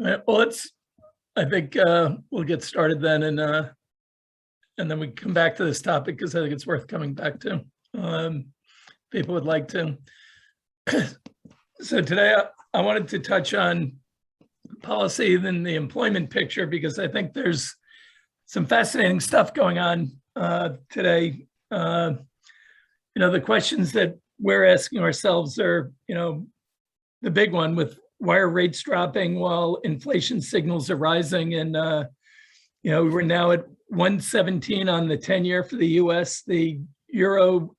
Well, I think we'll get started then, and then we come back to this topic because I think it's worth coming back to. People would like to. So today I wanted to touch on policy and the employment picture because I think there's some fascinating stuff going on today. The questions that we're asking ourselves are, the big one with why are rates dropping while inflation signals are rising? And, we're now at 117 on the 10-year for the US. The Euro,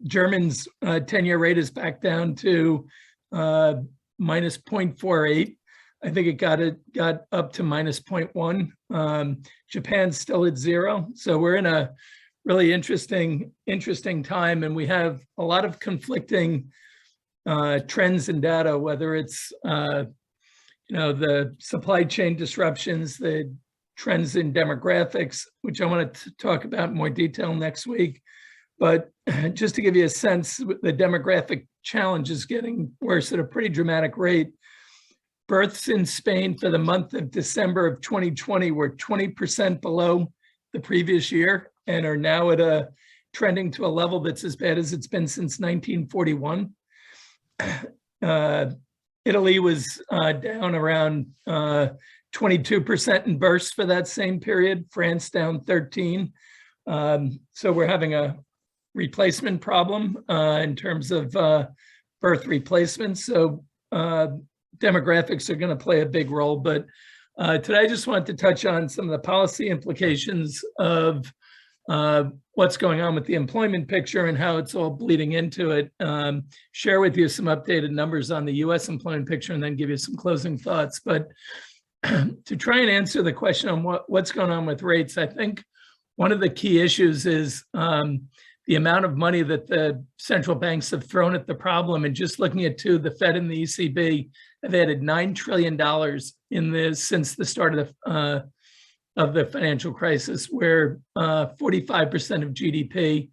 German's 10-year rate is back down to minus 0.48. I think it got up to minus 0.1. Japan's still at 0. So we're in a really interesting time, and we have a lot of conflicting trends and data, whether it's the supply chain disruptions, the trends in demographics, which I want to talk about in more detail next week. But just to give you a sense, the demographic challenge is getting worse at a pretty dramatic rate. Births in Spain for the month of December of 2020 were 20% below the previous year and are now at trending to a level that's as bad as it's been since 1941. Italy was down around 22% in births for that same period. France down 13. So we're having a replacement problem in terms of birth replacements. So demographics are going to play a big role. But today I just wanted to touch on some of the policy implications of what's going on with the employment picture and how it's all bleeding into it. Share with you some updated numbers on the US employment picture and then give you some closing thoughts. But to try and answer the question on what's going on with rates, I think one of the key issues is the amount of money that the central banks have thrown at the problem. And just looking at the Fed and the ECB have added $9 trillion since the start of the financial crisis, where 45% of GDP,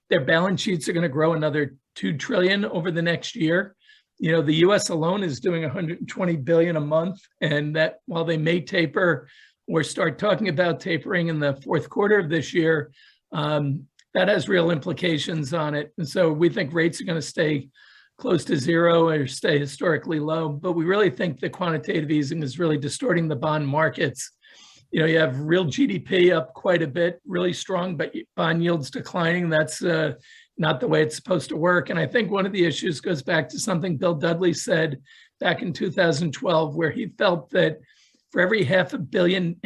their balance sheets are going to grow another $2 trillion over the next year. The US alone is doing $120 billion a month, and that while they may taper or start talking about tapering in the fourth quarter of this year, that has real implications on it. And so we think rates are going to stay close to zero or stay historically low, but we really think the quantitative easing is really distorting the bond markets. You have real GDP up quite a bit, really strong, but bond yields declining. That's not the way it's supposed to work. And I think one of the issues goes back to something Bill Dudley said back in 2012, where he felt that for every $500 billion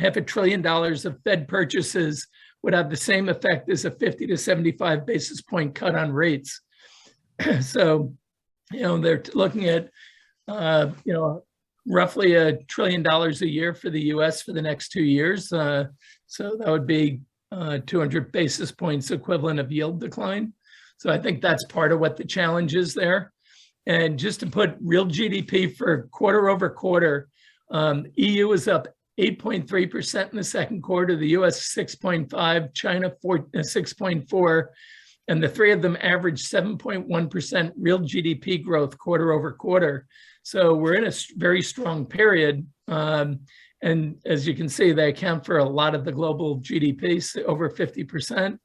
of Fed purchases would have the same effect as a 50 to 75 basis point cut on rates. So, they're looking at, roughly $1 trillion a year for the US for the next 2 years. So that would be 200 basis points equivalent of yield decline. So I think that's part of what the challenge is there. And just to put real GDP for quarter over quarter, EU is up 8.3% in the second quarter, the US 6.5, China 6.4, and the three of them averaged 7.1% real GDP growth quarter over quarter. So we're in a very strong period. And as you can see, they account for a lot of the global GDP, over 50%.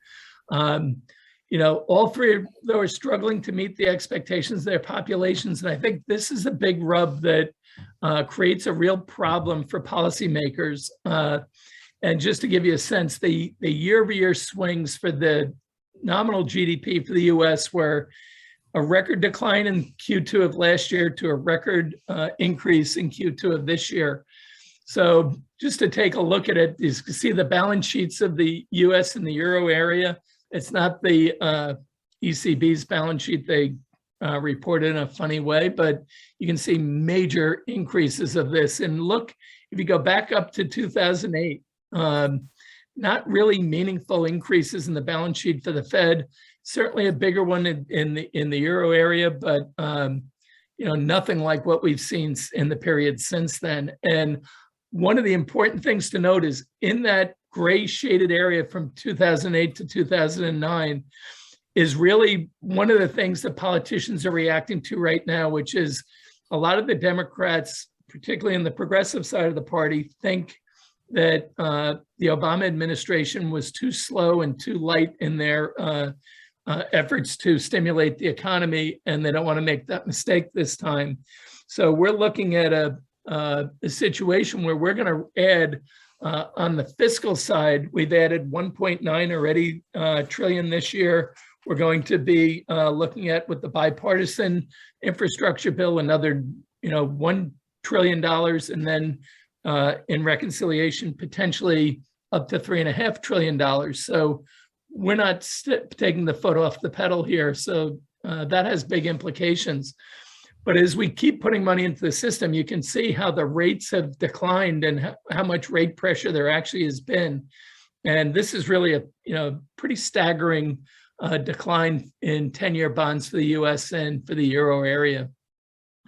All three, though, are struggling to meet the expectations of their populations. And I think this is a big rub that creates a real problem for policymakers. And just to give you a sense, the year-over-year swings for the nominal GDP for the US were a record decline in Q2 of last year to a record increase in Q2 of this year. So just to take a look at it, you can see the balance sheets of the US and the Euro area. It's not the ECB's balance sheet. They report in a funny way, but you can see major increases of this. And look, if you go back up to 2008, not really meaningful increases in the balance sheet for the Fed. Certainly a bigger one in the Euro area, but nothing like what we've seen in the period since then. And one of the important things to note is in that gray shaded area from 2008 to 2009 is really one of the things that politicians are reacting to right now, which is a lot of the Democrats, particularly in the progressive side of the party, think that the Obama administration was too slow and too light in their efforts to stimulate the economy, and they don't want to make that mistake this time. So we're looking at a situation where we're going to add, on the fiscal side, we've added 1.9 already trillion this year. We're going to be looking at, with the bipartisan infrastructure bill, another $1 trillion, and then in reconciliation, potentially up to $3.5 trillion. So we're not taking the foot off the pedal here. So that has big implications. But as we keep putting money into the system, you can see how the rates have declined and how much rate pressure there actually has been. And this is really a pretty staggering decline in 10-year bonds for the US and for the Euro area.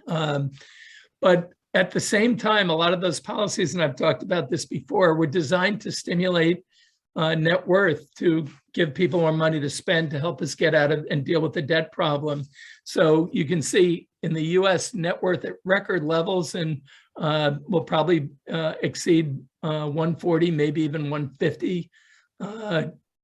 But at the same time, a lot of those policies, and I've talked about this before, were designed to stimulate net worth, to give people more money to spend, to help us get out of and deal with the debt problem. So you can see in the US, net worth at record levels, and will probably exceed 140, maybe even 150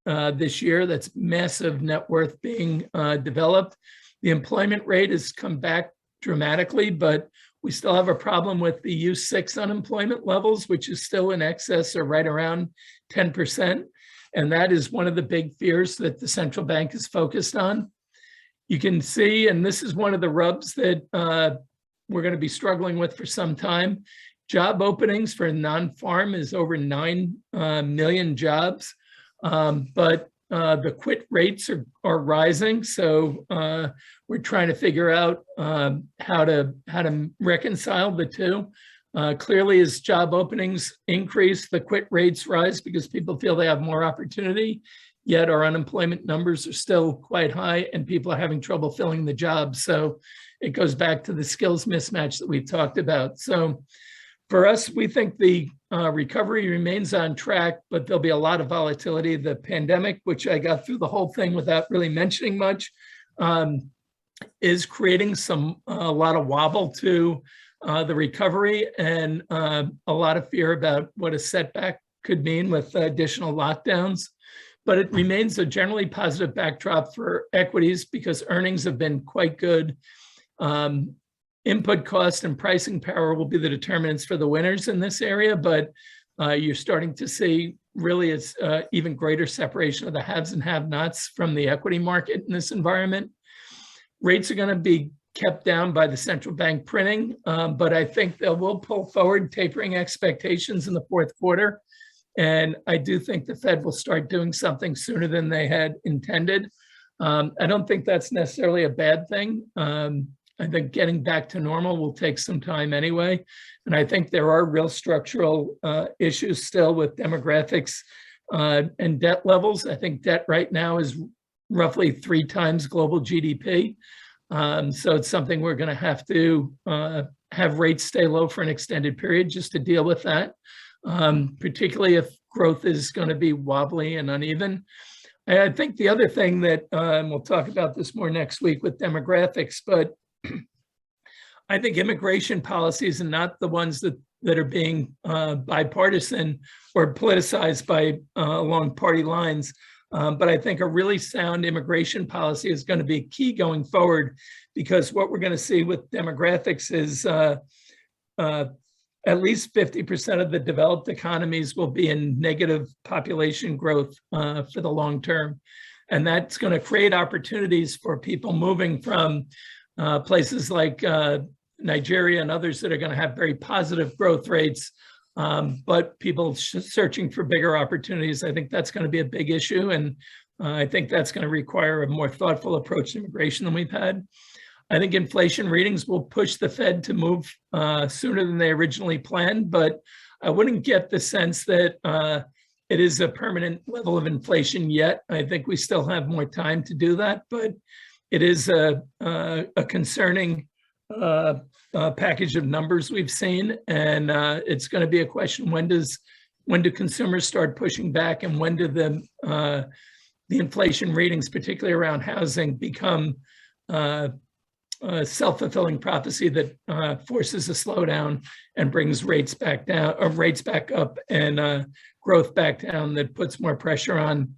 this year. That's massive net worth being developed. The employment rate has come back dramatically, but we still have a problem with the U6 unemployment levels, which is still in excess or right around 10%. And that is one of the big fears that the central bank is focused on. You can see, and this is one of the rubs that we're going to be struggling with for some time. Job openings for non-farm is over 9 million jobs, but the quit rates are rising. So we're trying to figure out how to reconcile the two. Clearly, as job openings increase, the quit rates rise because people feel they have more opportunity, yet our unemployment numbers are still quite high and people are having trouble filling the jobs. So it goes back to the skills mismatch that we've talked about. So for us, we think the recovery remains on track, but there'll be a lot of volatility. The pandemic, which I got through the whole thing without really mentioning much, is creating a lot of wobble to the recovery, and a lot of fear about what a setback could mean with additional lockdowns. But it remains a generally positive backdrop for equities because earnings have been quite good. Input cost and pricing power will be the determinants for the winners in this area, but you're starting to see really it's even greater separation of the haves and have-nots from the equity market in this environment. Rates are going to be kept down by the central bank printing, but I think they will pull forward tapering expectations in the fourth quarter. And I do think the Fed will start doing something sooner than they had intended. I don't think that's necessarily a bad thing. I think getting back to normal will take some time anyway. And I think there are real structural issues still with demographics and debt levels. I think debt right now is roughly 3 times global GDP. So it's something we're going to have to have rates stay low for an extended period just to deal with that, particularly if growth is going to be wobbly and uneven. I think the other thing that, and we'll talk about this more next week with demographics, but I think immigration policies are not the ones that are being bipartisan or politicized by along party lines. But I think a really sound immigration policy is going to be key going forward, because what we're going to see with demographics is at least 50% of the developed economies will be in negative population growth for the long term. And that's going to create opportunities for people moving from places like Nigeria and others that are going to have very positive growth rates, but people searching for bigger opportunities. I think that's going to be a big issue. And I think that's going to require a more thoughtful approach to immigration than we've had. I think inflation readings will push the Fed to move sooner than they originally planned, but I wouldn't get the sense that it is a permanent level of inflation yet. I think we still have more time to do that, but it is a concerning package of numbers we've seen, and it's going to be a question: when do consumers start pushing back, and when do the inflation readings, particularly around housing, become self-fulfilling prophecy that forces a slowdown and brings rates back down, or rates back up, and growth back down, that puts more pressure on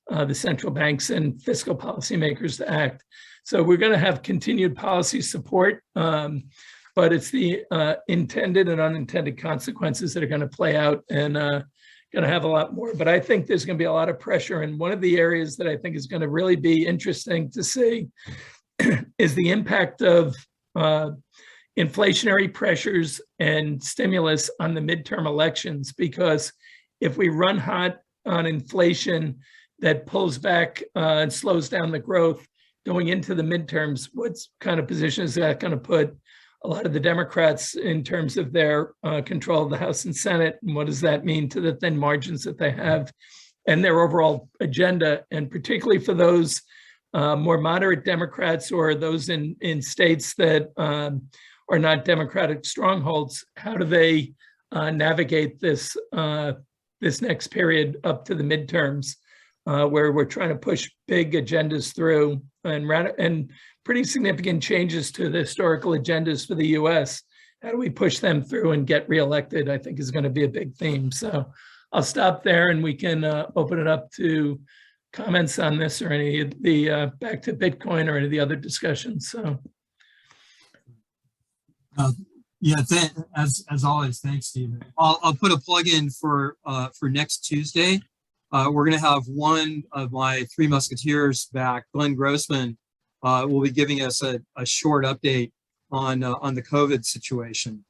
the central banks and fiscal policymakers to act. So we're going to have continued policy support, but it's the intended and unintended consequences that are going to play out, and going to have a lot more. But I think there's going to be a lot of pressure. And one of the areas that I think is going to really be interesting to see is the impact of inflationary pressures and stimulus on the midterm elections. Because if we run hot on inflation that pulls back and slows down the growth going into the midterms, what kind of position is that going to put a lot of the Democrats in terms of their control of the House and Senate? And what does that mean to the thin margins that they have and their overall agenda? And particularly for those more moderate Democrats, or those in states that are not Democratic strongholds, how do they navigate this this next period up to the midterms, where we're trying to push big agendas through and pretty significant changes to the historical agendas for the U.S. How do we push them through and get reelected, I think is going to be a big theme. So I'll stop there, and we can open it up to comments on this, or any of the back to Bitcoin, or any of the other discussions. So yeah, as always, thanks, Stephen. I'll put a plug in for next Tuesday. We're going to have one of my three musketeers back, Glenn Grossman, will be giving us a short update on the COVID situation.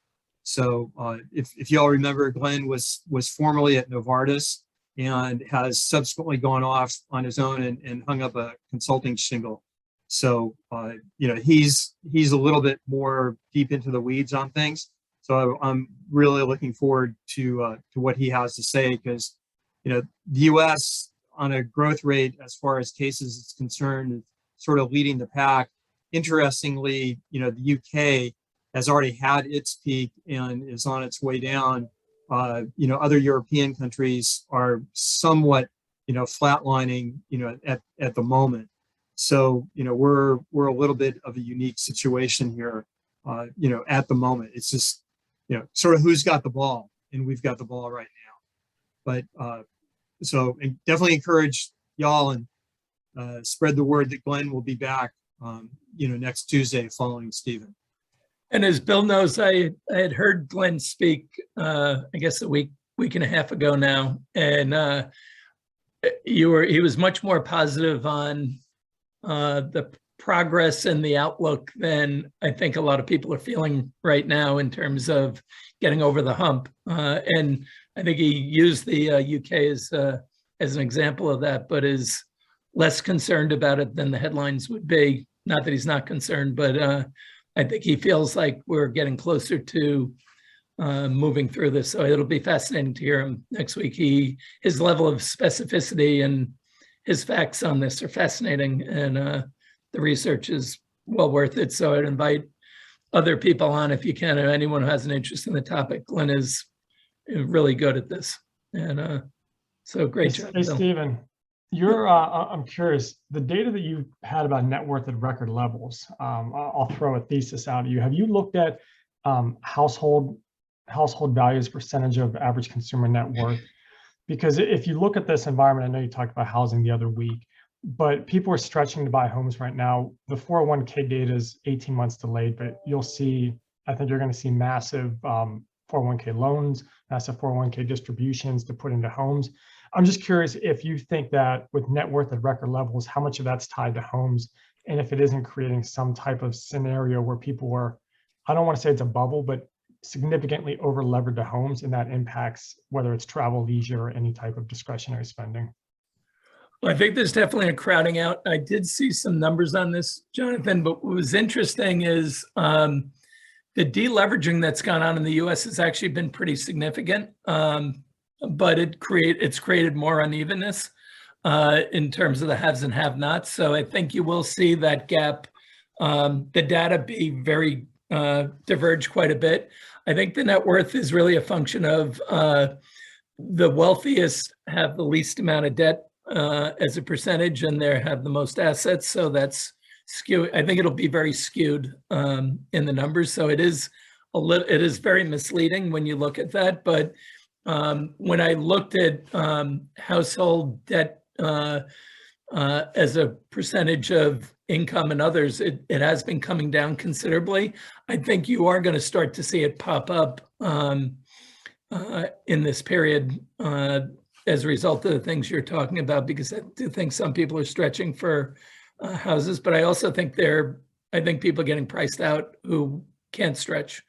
So if you all remember, Glenn was formerly at Novartis and has subsequently gone off on his own and hung up a consulting shingle. So you know, he's a little bit more deep into the weeds on things. So I'm really looking forward to what he has to say, because you know, the U.S. on a growth rate as far as cases is concerned is sort of leading the pack. Interestingly, you know, the UK has already had its peak and is on its way down. You know, other European countries are somewhat, you know, flatlining, you know, at the moment. So, you know, we're a little bit of a unique situation here, you know, at the moment. It's just, you know, sort of who's got the ball, and we've got the ball right now. But so definitely encourage y'all and spread the word that Glenn will be back, you know, next Tuesday following Stephen. And as Bill knows, I had heard Glenn speak, I guess a week and a half ago now, and he was much more positive on the progress and the outlook than I think a lot of people are feeling right now in terms of getting over the hump. And I think he used the UK as an example of that, but is less concerned about it than the headlines would be. Not that he's not concerned, but I think he feels like we're getting closer to moving through this. So it'll be fascinating to hear him next week. His level of specificity and his facts on this are fascinating, and the research is well worth it. So I'd invite other people on if you can, or anyone who has an interest in the topic. Glenn is really good at this, and so great job. Hey, Stephen, I'm curious, the data that you had about net worth at record levels, I'll throw a thesis out at you. Have you looked at household values percentage of average consumer net worth? Because if you look at this environment, I know you talked about housing the other week, but people are stretching to buy homes right now. The 401k data is 18 months delayed, but you'll see, I think you're going to see massive 401k loans, massive 401k distributions to put into homes. I'm just curious if you think that with net worth at record levels, how much of that's tied to homes, and if it isn't creating some type of scenario where people are, I don't want to say it's a bubble, but significantly over levered to homes, and that impacts whether it's travel, leisure, or any type of discretionary spending. Well, I think there's definitely a crowding out. I did see some numbers on this, Jonathan, but what was interesting is the deleveraging that's gone on in the US has actually been pretty significant, but it's created more unevenness in terms of the haves and have-nots. So I think you will see that gap, the data be very diverge quite a bit. I think the net worth is really a function of the wealthiest have the least amount of debt as a percentage, and they have the most assets. So that's skew. I think it'll be very skewed in the numbers. So it is very misleading when you look at that. But when I looked at household debt as a percentage of income and others, it has been coming down considerably. I think you are going to start to see it pop up in this period as a result of the things you're talking about, because I do think some people are stretching for houses, but I also think I think people are getting priced out who can't stretch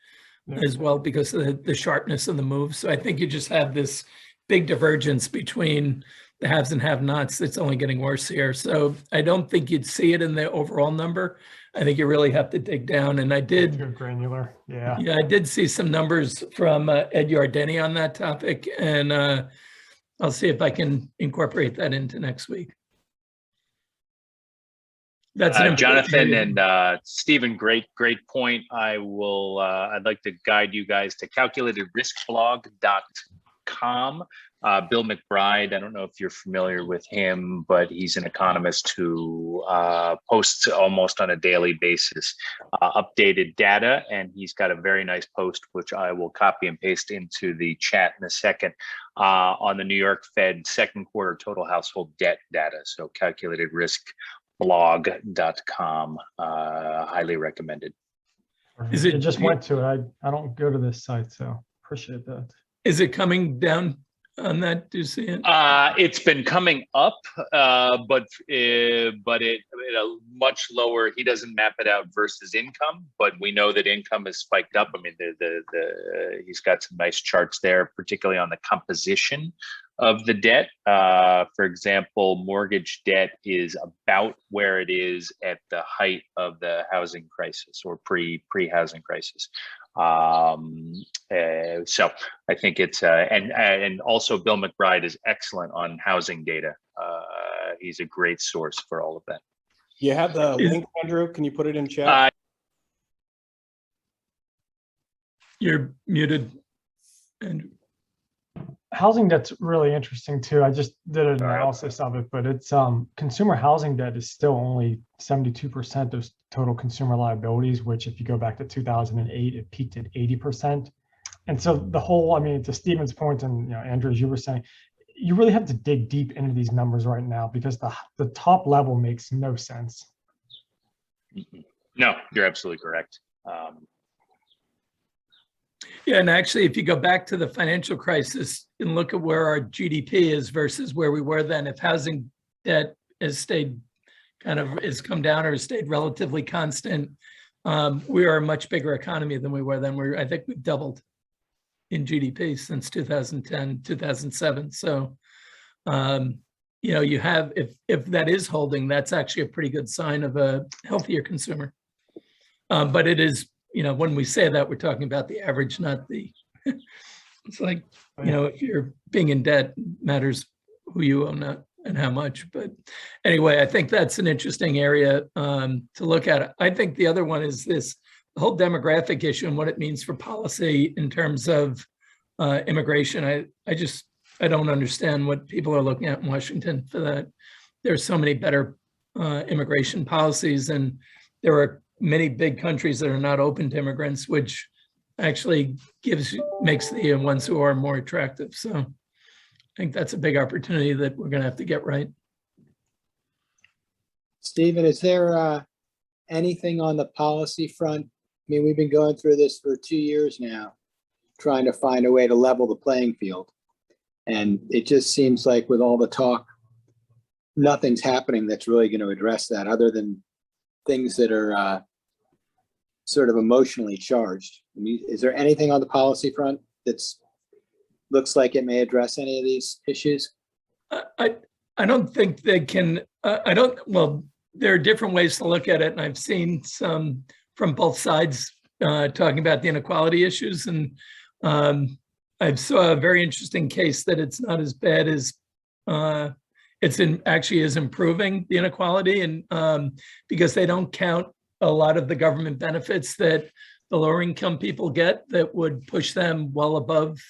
as well because of the sharpness of the move. So I think you just have this big divergence between the haves and have-nots that's only getting worse here. So I don't think you'd see it in the overall number. I think you really have to dig down. And I did Go granular. Yeah. Yeah, I did see some numbers from Ed Yardeni on that topic, and I'll see if I can incorporate that into next week. That's an Jonathan and Stephen, great point. I'd like to guide you guys to calculatedriskblog.com. Bill McBride, I don't know if you're familiar with him, but he's an economist who posts almost on a daily basis updated data, and he's got a very nice post, which I will copy and paste into the chat in a second, on the New York Fed second quarter total household debt data. So calculatedriskblog.com, highly recommended. Is It it just went to it. I don't go to this site, so appreciate that. Is it coming down on that? Do you see it? It's been coming up, but it a much lower. He doesn't map it out versus income, but we know that income is spiked up. I mean, he's got some nice charts there, particularly on the composition of the debt. For example, mortgage debt is about where it is at the height of the housing crisis or pre-housing crisis. So I think it's and also Bill McBride is excellent on housing data. He's a great source for all of that. You have the link, Andrew. Can you put it in chat? You're muted. And Housing debt's really interesting too. I just did an analysis of it, but it's consumer housing debt is still only 72% of total consumer liabilities, which if you go back to 2008, it peaked at 80%. And so the whole, I mean, to Stephen's point, and Andrew, as you were saying, you really have to dig deep into these numbers right now because the top level makes no sense. No, you're absolutely correct. yeah, and actually, if you go back to the financial crisis and look at where our GDP is versus where we were then, if housing debt has come down or stayed relatively constant, we are a much bigger economy than we were then. I think we've doubled in GDP since 2010, 2007. So, you have, if that is holding, that's actually a pretty good sign of a healthier consumer. But it is, when we say that, we're talking about the average, not the, it's like, if you're being in debt, matters who you own, not and how much. But anyway, I think that's an interesting area to look at. I think the other one is the whole demographic issue and what it means for policy in terms of immigration. I don't understand what people are looking at in Washington for that. There's so many better immigration policies, and there are many big countries that are not open to immigrants, which actually makes the ones who are more attractive. So I think that's a big opportunity that we're going to have to get right. Stephen, is there anything on the policy front? I mean, we've been going through this for 2 years now, trying to find a way to level the playing field. And it just seems like with all the talk, nothing's happening that's really going to address that other than things that are sort of emotionally charged. I mean, is there anything on the policy front that's looks like it may address any of these issues? I don't think they can, well, there are different ways to look at it. And I've seen some from both sides talking about the inequality issues. And I saw a very interesting case that it's not as bad as actually is improving the inequality, and because they don't count a lot of the government benefits that the lower income people get that would push them well above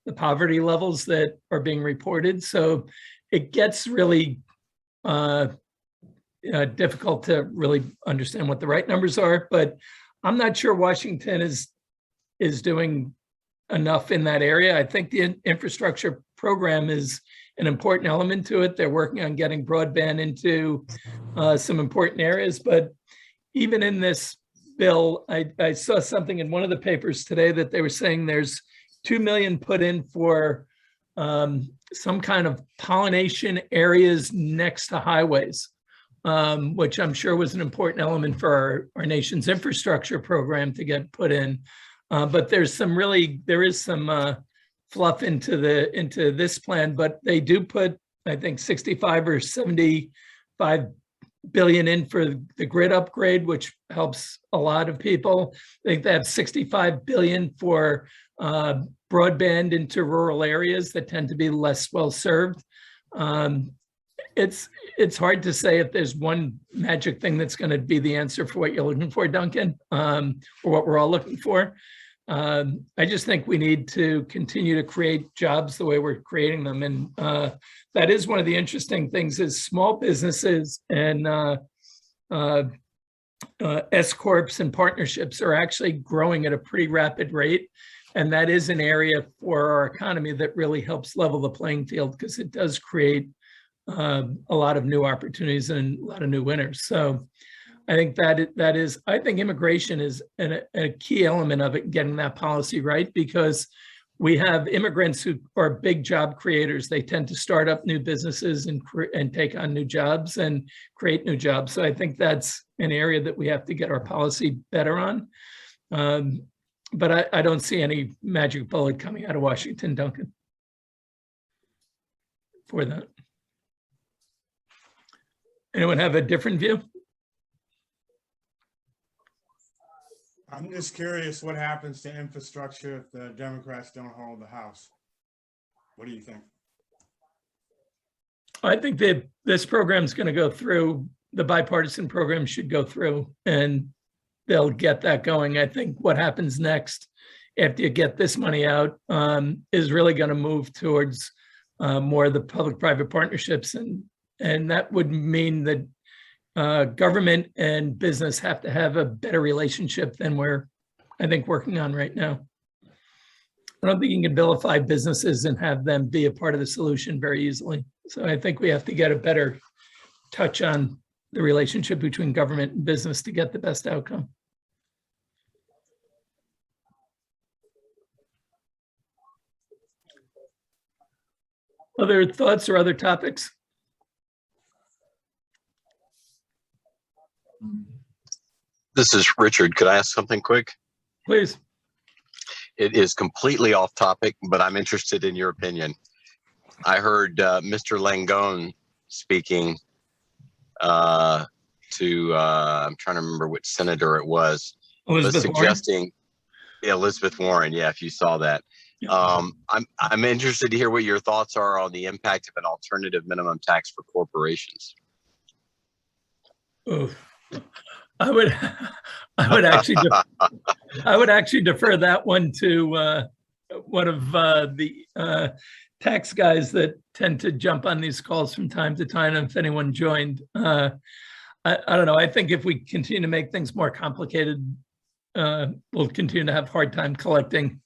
the poverty levels that are being reported. So it gets really difficult to really understand what the right numbers are, but I'm not sure Washington is doing enough in that area. I think the infrastructure program is an important element to it. They're working on getting broadband into some important areas, but even in this bill, I saw something in one of the papers today that they were saying there's 2 million put in for some kind of pollination areas next to highways, which I'm sure was an important element for our nation's infrastructure program to get put in. But there is some fluff into this plan, but they do put, I think, 65 or 75 billion in for the grid upgrade, which helps a lot of people. I think they have 65 billion for broadband into rural areas that tend to be less well served. It's hard to say if there's one magic thing that's going to be the answer for what you're looking for, Duncan, or what we're all looking for. I just think we need to continue to create jobs the way we're creating them. And that is one of the interesting things is small businesses and S-corps and partnerships are actually growing at a pretty rapid rate. And that is an area for our economy that really helps level the playing field because it does create a lot of new opportunities and a lot of new winners. So I think I think immigration is a key element of it, getting that policy right, because we have immigrants who are big job creators. They tend to start up new businesses and take on new jobs and create new jobs. So I think that's an area that we have to get our policy better on. But I don't see any magic bullet coming out of Washington, Duncan, for that. Anyone have a different view? I'm just curious what happens to infrastructure if the Democrats don't hold the House? What do you think? I think that this program is going to go through. The bipartisan program should go through and they'll get that going. I think what happens next after you get this money out is really going to move towards more of the public-private partnerships. And that would mean that government and business have to have a better relationship than we're, I think, working on right now. I don't think you can vilify businesses and have them be a part of the solution very easily. So I think we have to get a better touch on the relationship between government and business to get the best outcome. Other thoughts or other topics? This is Richard. Could I ask something quick? Please. It is completely off topic, but I'm interested in your opinion. I heard Mr. Langone speaking to, I'm trying to remember which senator it was, Elizabeth suggesting Elizabeth Warren. Yeah, if you saw that. Yeah. I'm interested to hear what your thoughts are on the impact of an alternative minimum tax for corporations. Oof. I would actually defer that one to one of the tax guys that tend to jump on these calls from time to time. If anyone joined, I don't know. I think if we continue to make things more complicated, we'll continue to have a hard time collecting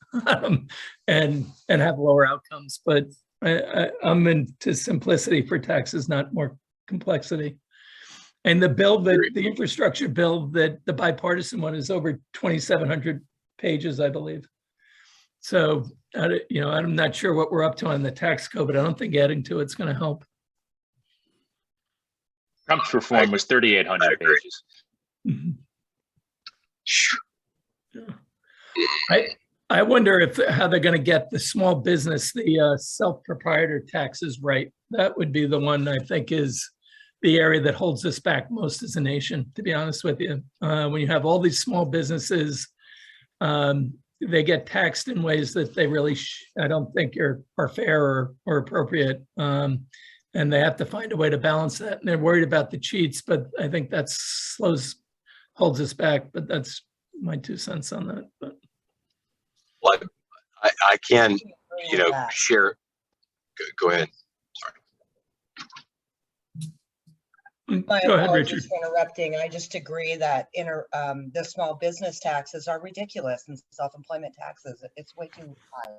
and have lower outcomes. But I'm into simplicity for taxes, not more complexity. And the bill, the infrastructure bill, that the bipartisan one is over 2,700 pages, I believe. So, I'm not sure what we're up to on the tax code, but I don't think adding to it's going to help. Trump's reform was 3,800 pages. I wonder how they're going to get the small business, the self-proprietor taxes right. That would be the one I think is the area that holds us back most as a nation, to be honest with you. When you have all these small businesses, they get taxed in ways that they really, I don't think are fair or appropriate. And they have to find a way to balance that. And they're worried about the cheats, but I think that holds us back. But that's my 2 cents on that. But. Well, I can, share. Go ahead. My Go ahead, apologies Richard. for interrupting. I just agree that the small business taxes are ridiculous and self-employment taxes, it's way too high.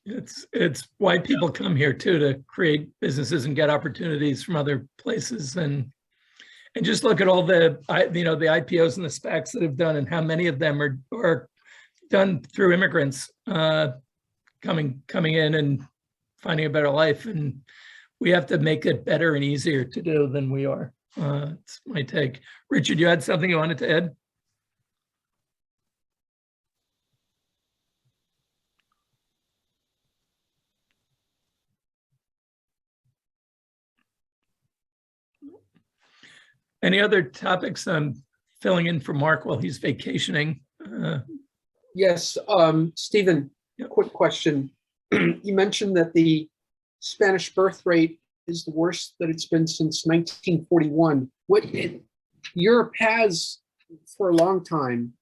It's why people come here too, to create businesses and get opportunities from other places. And just look at all the, the IPOs and the SPACs that have done, and how many of them are done through immigrants coming in and finding a better life. And we have to make it better and easier to do than we are. It's my take. Richard, you had something you wanted to add? Any other topics? I'm filling in for Mark while he's vacationing. Yes, Stephen, Yep. quick question. You mentioned that the Spanish birth rate is the worst that it's been since 1941. Europe has for a long time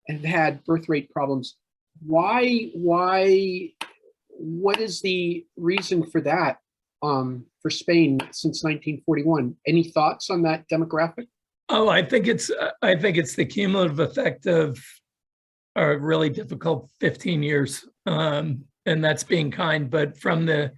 and had birth rate problems. Why, what is the reason for that for Spain since 1941? Any thoughts on that demographic? Oh, I think it's the cumulative effect of a really difficult 15 years, and that's being kind. But from the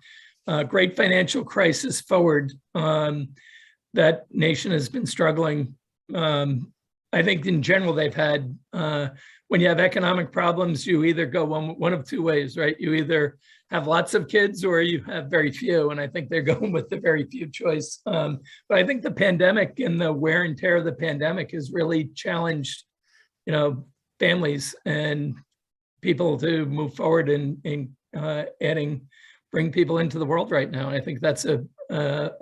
great financial crisis forward, that nation has been struggling. I think in general they've had, when you have economic problems, you either go one of two ways, right? You either have lots of kids or you have very few. And I think they're going with the very few choice. But I think the pandemic and the wear and tear of the pandemic has really challenged, families and people to move forward and bring people into the world right now. And I think that's a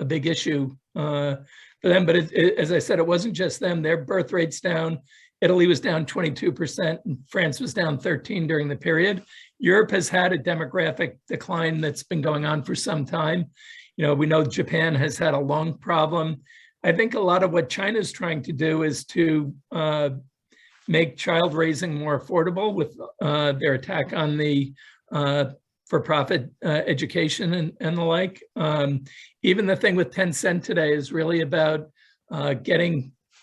big issue for them. But as I said, it wasn't just them. Their birth rate's down. Italy was down 22%, and France was down 13% during the period. Europe has had a demographic decline that's been going on for some time. We know Japan has had a long problem. I think a lot of what China's trying to do is to make child raising more affordable with their attack on the for-profit education and the like. Even the thing with Tencent today is really about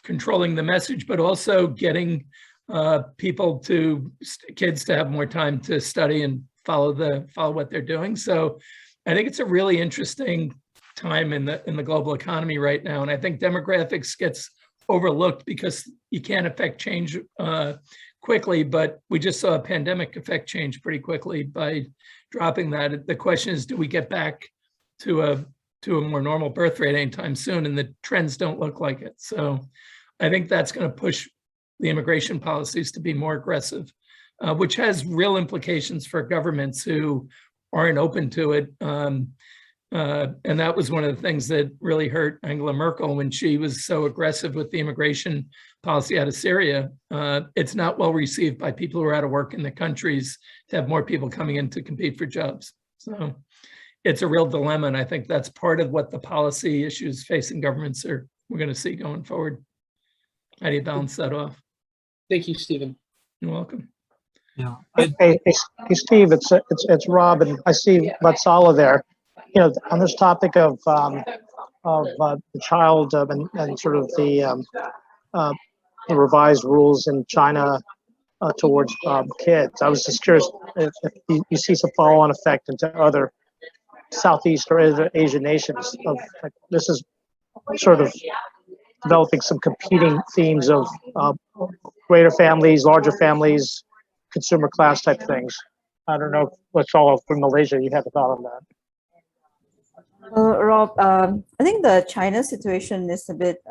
controlling the message, but also getting kids to have more time to study and follow what they're doing. So I think it's a really interesting time in the global economy right now. And I think demographics gets overlooked because you can't affect change quickly, but we just saw a pandemic affect change pretty quickly by dropping that. The question is, do we get back to a more normal birth rate anytime soon? And the trends don't look like it. So I think that's going to push the immigration policies to be more aggressive, which has real implications for governments who aren't open to it. And that was one of the things that really hurt Angela Merkel when she was so aggressive with the immigration policy out of Syria. It's not well received by people who are out of work in the countries to have more people coming in to compete for jobs. So it's a real dilemma. And I think that's part of what the policy issues facing governments we're going to see going forward. How do you balance that off? Thank you, Stephen. You're welcome. Yeah. Hey, Steve, it's Rob, and I see Vatsala there. On this topic of the child and sort of the revised rules in China towards kids, I was just curious if you see some follow-on effect into other Southeast or Asian nations. This is sort of developing some competing themes of greater families, larger families, consumer class type things. I don't know what's all from Malaysia. You have a thought on that? Rob, I think the China situation is a bit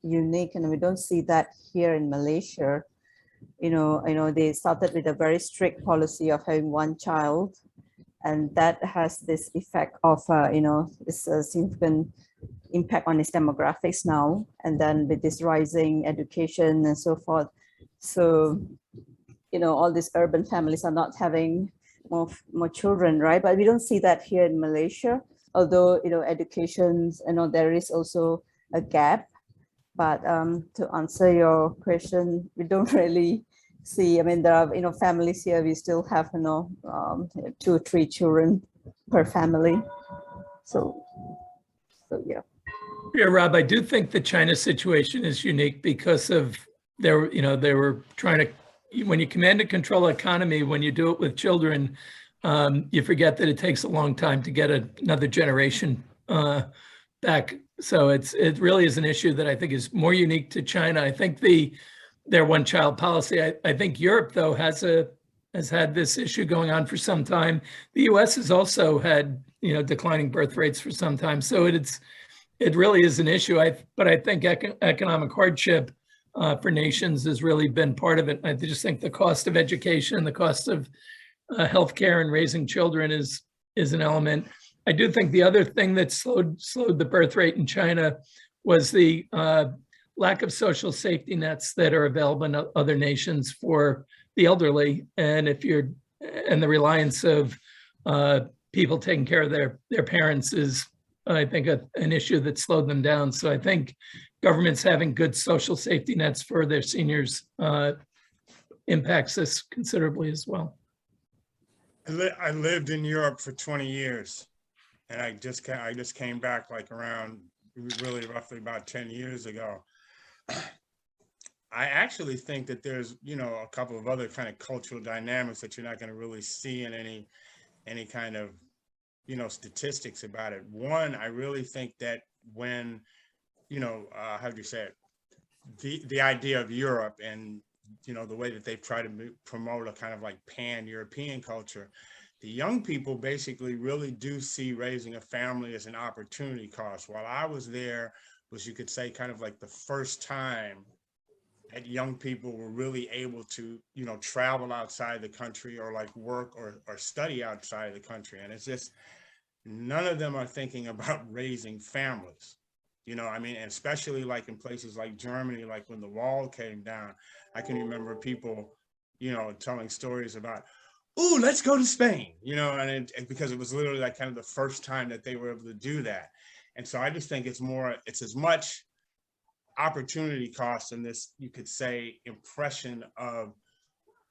unique, and we don't see that here in Malaysia. I know they started with a very strict policy of having one child, and that has this effect of this significant impact on its demographics now. And then with this rising education and so forth, so all these urban families are not having more children, right? But we don't see that here in Malaysia. Although education, there is also a gap, but to answer your question, we don't really see. I mean, there are families here. We still have 2 or 3 children per family. So yeah. Yeah, Rob, I do think the China situation is unique because of they were trying to, when you command and control economy, when you do it with children, you forget that it takes a long time to get another generation back. So it really is an issue that I think is more unique to China. I think their one-child policy. I think Europe, though, has had this issue going on for some time. The U.S. has also had declining birth rates for some time. So it really is an issue. But I think economic hardship for nations has really been part of it. I just think the cost of education, the cost of healthcare and raising children is an element. I do think the other thing that slowed the birth rate in China was the lack of social safety nets that are available in other nations for the elderly, and the reliance of people taking care of their parents is, I think, an issue that slowed them down. So I think governments having good social safety nets for their seniors impacts this considerably as well. I lived in Europe for 20 years, and I just came back like around really roughly about 10 years ago. I actually think that there's a couple of other kind of cultural dynamics that you're not going to really see in any kind of statistics about it. One, I really think that when how do you say it, the idea of Europe and the way that they've tried to promote a kind of like pan-European culture, the young people basically really do see raising a family as an opportunity cost. While I was there, was, you could say, kind of like the first time that young people were really able to travel outside the country or like work or study outside the country. And it's just, none of them are thinking about raising families. I mean, and especially like in places like Germany, like when the wall came down, I can remember people, telling stories about, "Ooh, let's go to Spain," and because it was literally like kind of the first time that they were able to do that. And so I just think it's as much opportunity cost in this, you could say, impression of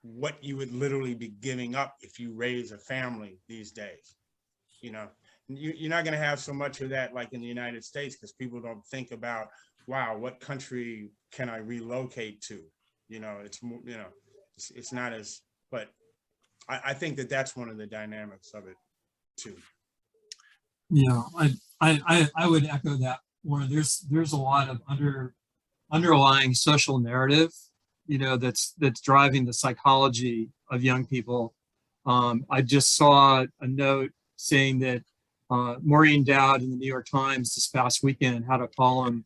what you would literally be giving up if you raise a family these days. You're not going to have so much of that like in the United States, because people don't think about, wow, what country can I relocate to? It's more, it's not as, but I think that that's one of the dynamics of it too. Yeah, I would echo that. Where there's a lot of underlying social narrative, that's driving the psychology of young people. I just saw a note saying that Maureen Dowd in the New York Times this past weekend had a column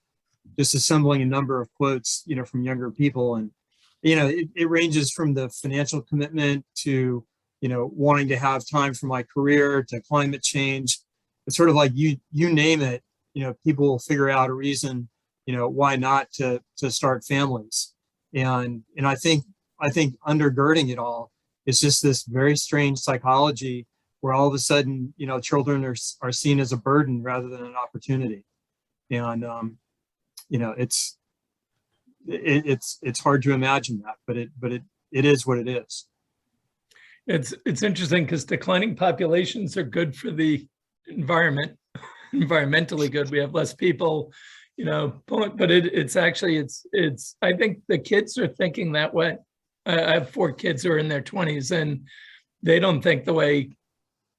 just assembling a number of quotes, from younger people. And, it ranges from the financial commitment to, wanting to have time for my career, to climate change. It's sort of like you name it, people will figure out a reason, why not to start families. And I think undergirding it all is just this very strange psychology where all of a sudden, children are seen as a burden rather than an opportunity. And, it's hard to imagine that, but it is what it is. It's interesting because declining populations are good for the environment, environmentally good. We have less people, but it's actually, I think the kids are thinking that way. I have 4 kids who are in their 20s, and they don't think the way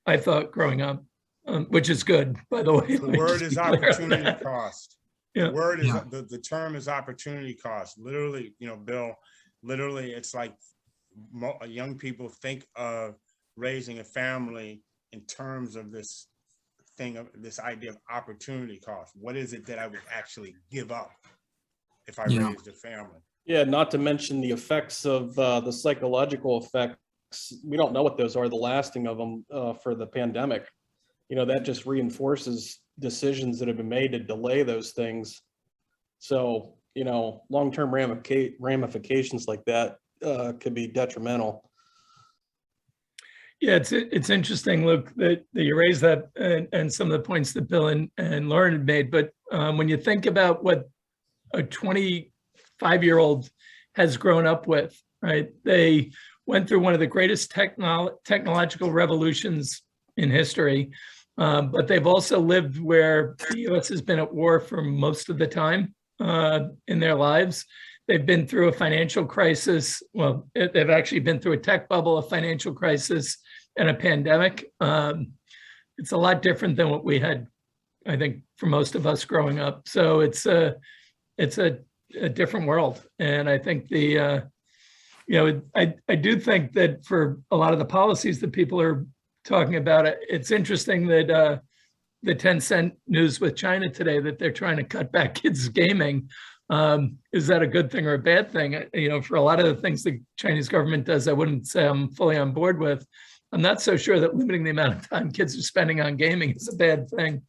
I thought growing up, which is good, by the way. The word is opportunity cost. Yeah. The word is, the term is opportunity cost. Literally, Bill, literally, it's like young people think of raising a family in terms of this idea of opportunity cost. What is it that I would actually give up if I raised a family? Yeah, not to mention the effects of the psychological effects. We don't know what those are, the lasting of them for the pandemic. That just reinforces decisions that have been made to delay those things. So, long-term ramifications like that could be detrimental. Yeah, it's interesting, Luke, that you raised that and some of the points that Bill and Lauren had made. But when you think about what a 25-year-old has grown up with, right? They went through one of the greatest technological revolutions in history. But they've also lived where the US has been at war for most of the time in their lives. They've been through a financial crisis. Well, they've actually been through a tech bubble, a financial crisis, and a pandemic. It's a lot different than what we had, I think, for most of us growing up. So it's a different world. And I think I do think that for a lot of the policies that people are talking about, it's interesting that the Tencent news with China today, that they're trying to cut back kids' gaming. Is that a good thing or a bad thing? For a lot of the things the Chinese government does, I wouldn't say I'm fully on board with. I'm not so sure that limiting the amount of time kids are spending on gaming is a bad thing.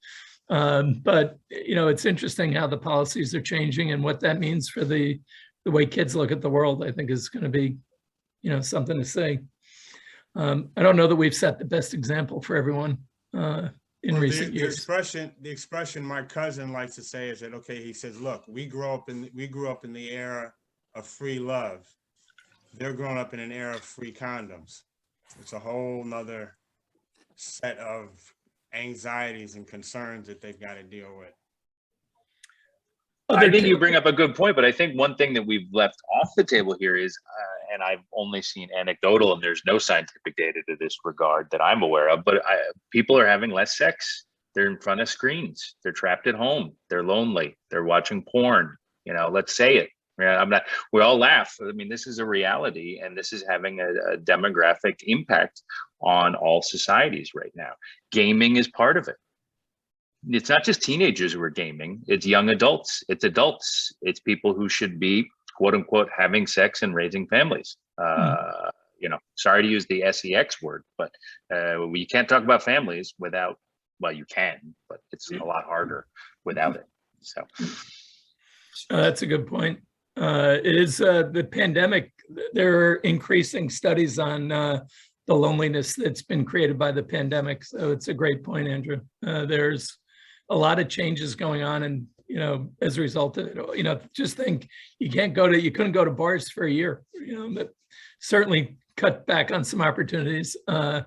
But it's interesting how the policies are changing, and what that means for the way kids look at the world, I think is going to be, something to say. I don't know that we've set the best example for everyone in recent years. The expression my cousin likes to say is that, okay, he says, look, we grew up in the era of free love. They're growing up in an era of free condoms. It's a whole nother set of anxieties and concerns that they've got to deal with. I think you bring up a good point, but I think one thing that we've left off the table here is, and I've only seen anecdotal, and there's no scientific data to this regard that I'm aware of, but people are having less sex. They're in front of screens. They're trapped at home. They're lonely. They're watching porn. Let's say it. We all laugh. I mean, this is a reality, and this is having a demographic impact on all societies right now. Gaming is part of it. It's not just teenagers who are gaming, it's young adults, it's adults, it's people who should be, quote unquote, having sex and raising families. Sorry to use the SEX word, but we can't talk about families without, well, you can, but it's a lot harder without it. So that's a good point. It is the pandemic. There are increasing studies on the loneliness that's been created by the pandemic. So it's a great point, Andrew. There's a lot of changes going on, and as a result of it, just think you couldn't go to bars for a year. That certainly cut back on some opportunities. But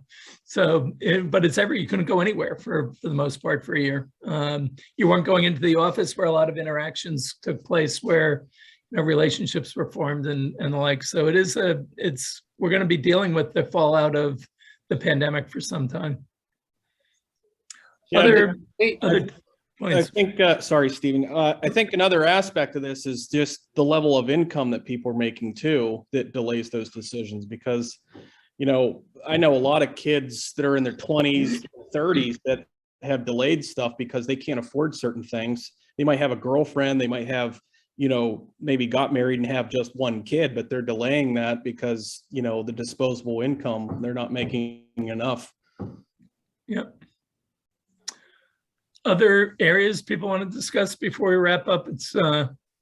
you couldn't go anywhere for the most part for a year. You weren't going into the office where a lot of interactions took place, where relationships were formed and the like. So we're going to be dealing with the fallout of the pandemic for some time. Yeah, Other points. I think, sorry, Stephen, I think another aspect of this is just the level of income that people are making too, that delays those decisions, because, I know a lot of kids that are in their 20s, 30s that have delayed stuff because they can't afford certain things. They might have a girlfriend, they might have, maybe got married and have just one kid, but they're delaying that because, the disposable income, they're not making enough. Yep. Other areas people want to discuss before we wrap up?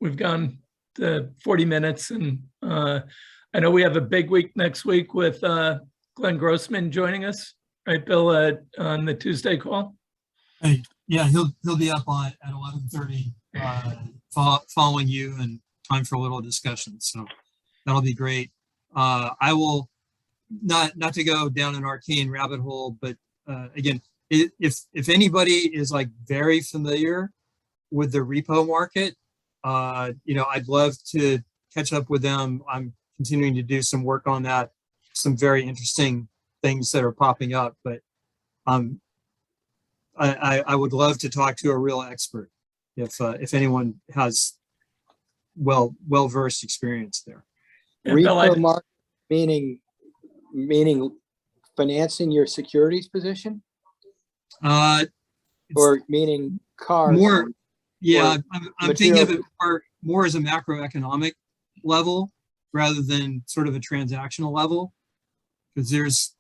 We've gone to 40 minutes, and I know we have a big week next week with Glenn Grossman joining us, right, Bill, on the Tuesday call? Hey, yeah, he'll be up at 11:30, following you, and time for a little discussion. So that'll be great. I will not to go down an arcane rabbit hole, but again, if anybody is like very familiar with the repo market, I'd love to catch up with them. I'm continuing to do some work on that, some very interesting things that are popping up, but I would love to talk to a real expert if anyone has well-versed experience there. Repo market meaning financing your securities position? Or meaning cars? More, yeah, I'm thinking of it more as a macroeconomic level rather than sort of a transactional level, because there's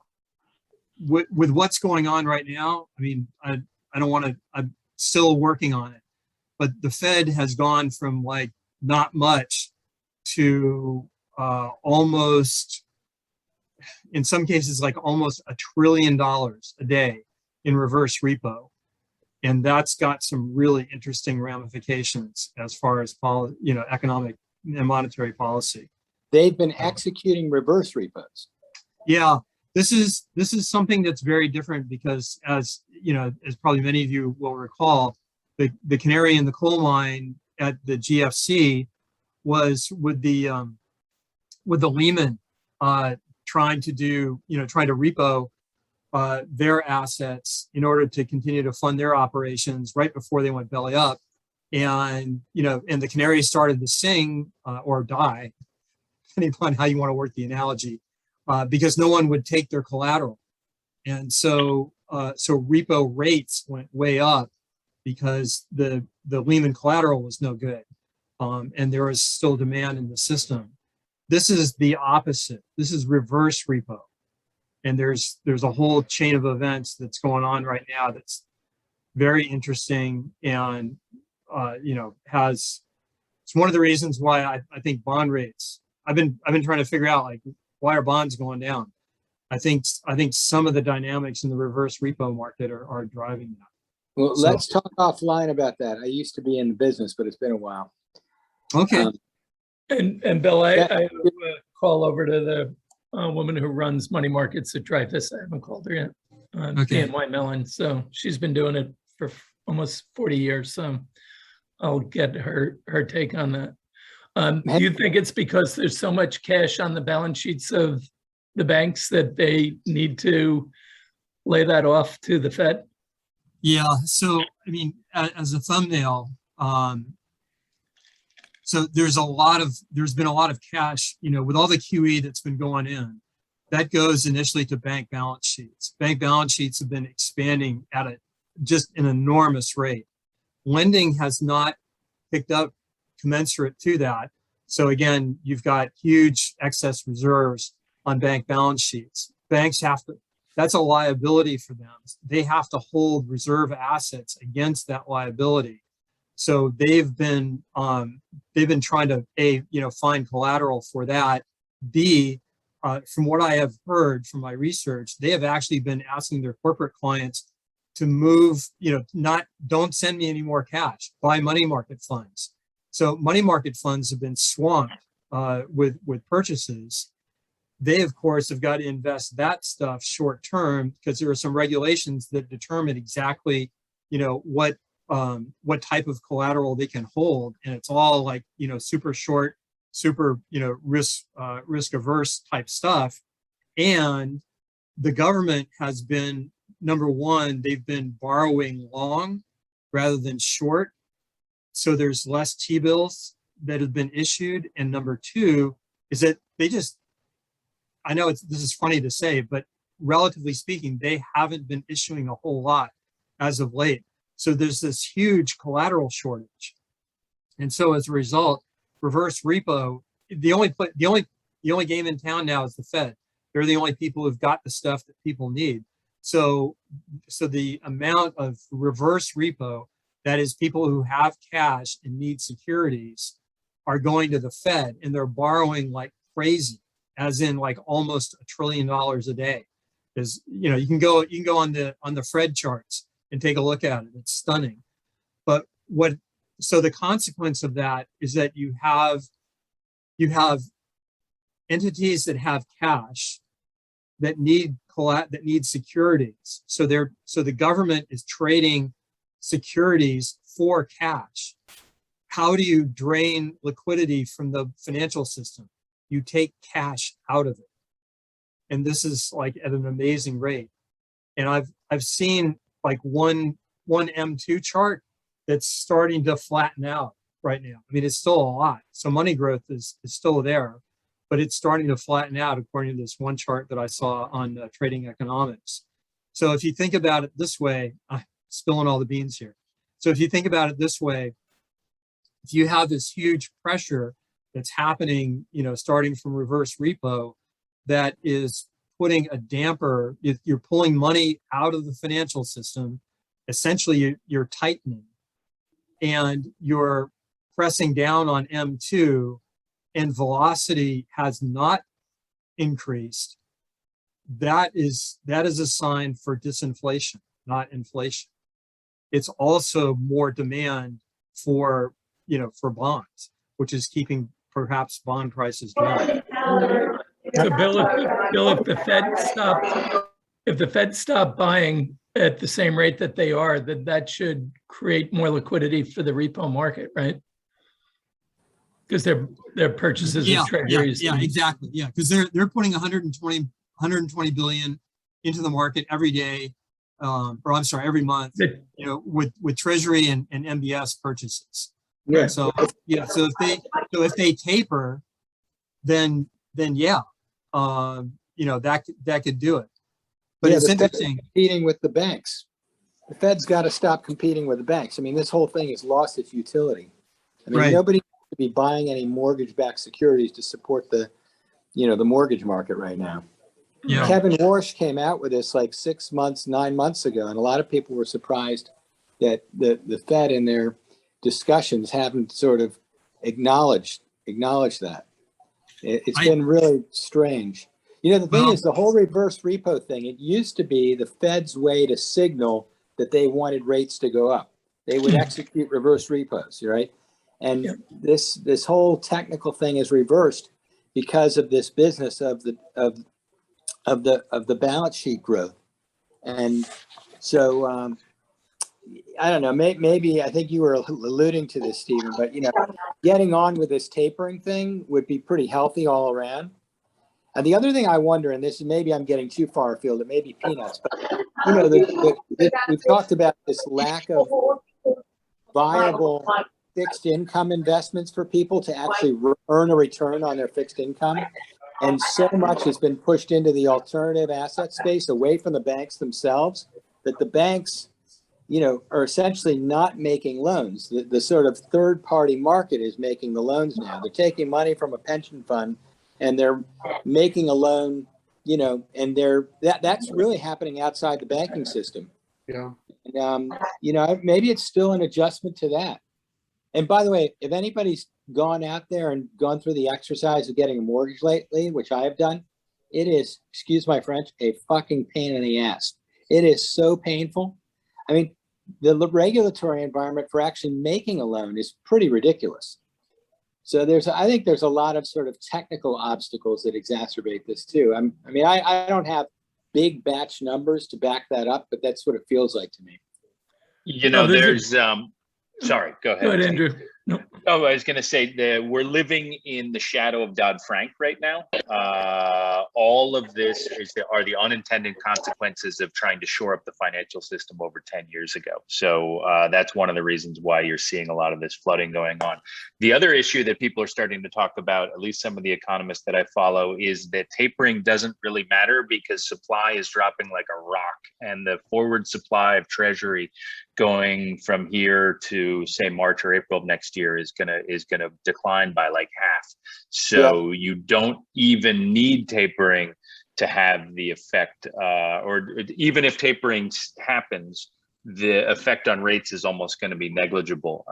with what's going on right now. I mean, I don't want to. I'm still working on it, but the Fed has gone from like not much to almost, in some cases, like almost $1 trillion a day in reverse repo. And that's got some really interesting ramifications as far as economic and monetary policy. They've been executing reverse repos. Yeah, This is something that's very different because, as you know, as probably many of you will recall, the canary in the coal mine at the GFC was with the Lehman trying to repo their assets in order to continue to fund their operations right before they went belly up. And, and the canary started to sing or die, depending upon how you want to work the analogy, because no one would take their collateral. And so repo rates went way up because the Lehman collateral was no good. And there was still demand in the system. This is the opposite. This is reverse repo. And there's a whole chain of events that's going on right now that's very interesting and it's one of the reasons why I think bond rates, I've been trying to figure out, like, why are bonds going down? I think some of the dynamics in the reverse repo market are driving that. Well, let's talk offline about that. I used to be in the business, but it's been a while. Okay. And Bill, I call over to the woman who runs money markets at Dreyfus. I haven't called her yet. Okay. Dan Mellon. So she's been doing it for almost 40 years. So I'll get her take on that. Do you think it's because there's so much cash on the balance sheets of the banks that they need to lay that off to the Fed? Yeah. So, I mean, as a thumbnail, so there's been a lot of cash, with all the QE that's been going in, that goes initially to bank balance sheets. Bank balance sheets have been expanding at just an enormous rate. Lending has not picked up commensurate to that. So again, you've got huge excess reserves on bank balance sheets. Banks that's a liability for them. They have to hold reserve assets against that liability. So they've been trying to find collateral for that. B, from what I have heard from my research, they have actually been asking their corporate clients to move, don't send me any more cash, buy money market funds. So money market funds have been swamped with purchases. They, of course, have got to invest that stuff short term because there are some regulations that determine exactly, what type of collateral they can hold. And it's all like, super short, super, risk averse type stuff. And the government has been, number one, they've been borrowing long rather than short. So there's less T-bills that have been issued. And number two is that I know this is funny to say, but relatively speaking, they haven't been issuing a whole lot as of late. So there's this huge collateral shortage. And so as a result, reverse repo, the only game in town now is the Fed. They're the only people who've got the stuff that people need. So the amount of reverse repo, that is people who have cash and need securities, are going to the Fed and they're borrowing like crazy, as in like almost $1 trillion a day. Because you can go on the Fred charts and take a look at it. It's stunning. But so the consequence of that is that you have entities that have cash that need securities. So the government is trading securities for cash. How do you drain liquidity from the financial system? You take cash out of it. And this is like at an amazing rate. And I've seen like one M2 chart that's starting to flatten out right now. I mean, it's still a lot. So money growth is still there, but it's starting to flatten out according to this one chart that I saw on Trading Economics. So if you think about it this way, I'm spilling all the beans here. So if you think about it this way, if you have this huge pressure that's happening, starting from reverse repo, that is putting a damper, you're pulling money out of the financial system, essentially you're tightening, and you're pressing down on M2, and velocity has not increased. That is a sign for disinflation, not inflation. It's also more demand for bonds, which is keeping perhaps bond prices down. So Bill, if the Fed stopped buying at the same rate that they are, that should create more liquidity for the repo market, right? Because their purchases Yeah, of treasuries. yeah, exactly. Yeah, because they're putting 120 billion into the market every day, or I'm sorry, every month. That- You know, with Treasury and MBS purchases. Yeah. So yeah, so if they taper, then yeah, you know, that could do it. But Yeah, it's the Fed's interesting. competing with the banks. The Fed's got to stop competing with the banks. I mean, this whole thing has lost its utility. I mean, Right. nobody should be buying any mortgage-backed securities to support the mortgage market right now. Yeah. Kevin Warsh came out with this like 6 months, 9 months ago, and a lot of people were surprised that the Fed in their discussions haven't sort of acknowledged that. It's been really strange. You know, the thing Well- is, the whole reverse repo thing, it used to be the Fed's way to signal that they wanted rates to go up. They would execute reverse repos, right? And Yep. this whole technical thing is reversed because of this business of the balance sheet growth. And so I don't know, maybe I think you were alluding to this, Stephen, but you know, getting on with this tapering thing would be pretty healthy all around. And the other thing I wonder, and this is maybe I'm getting too far afield, it may be peanuts, but you know, we've talked about this lack of viable fixed income investments for people to actually earn a return on their fixed income. And so much has been pushed into the alternative asset space away from the banks themselves that the banks, you know, are essentially not making loans. The sort of third party market is making the loans now. They're taking money from a pension fund and they're making a loan, you know, and that's really happening outside the banking system. Yeah. And, you know, maybe it's still an adjustment to that. And by the way, if anybody's gone out there and gone through the exercise of getting a mortgage lately, which I have done, it is, excuse my French, a fucking pain in the ass. It is so painful. I mean, the regulatory environment for actually making a loan is pretty ridiculous. So I think there's a lot of sort of technical obstacles that exacerbate this too. I don't have big batch numbers to back that up, but that's what it feels like to me. You know, there's sorry, go ahead. Go ahead, Andrew. No. Oh, I was going to say that we're living in the shadow of Dodd-Frank right now. All of this are the unintended consequences of trying to shore up the financial system over 10 years ago. So that's one of the reasons why you're seeing a lot of this flooding going on. The other issue that people are starting to talk about, at least some of the economists that I follow, is that tapering doesn't really matter because supply is dropping like a rock, and the forward supply of Treasury going from here to say March or April of next year is gonna decline by like half. So you don't even need tapering to have the effect, or even if tapering happens, the effect on rates is almost going to be negligible.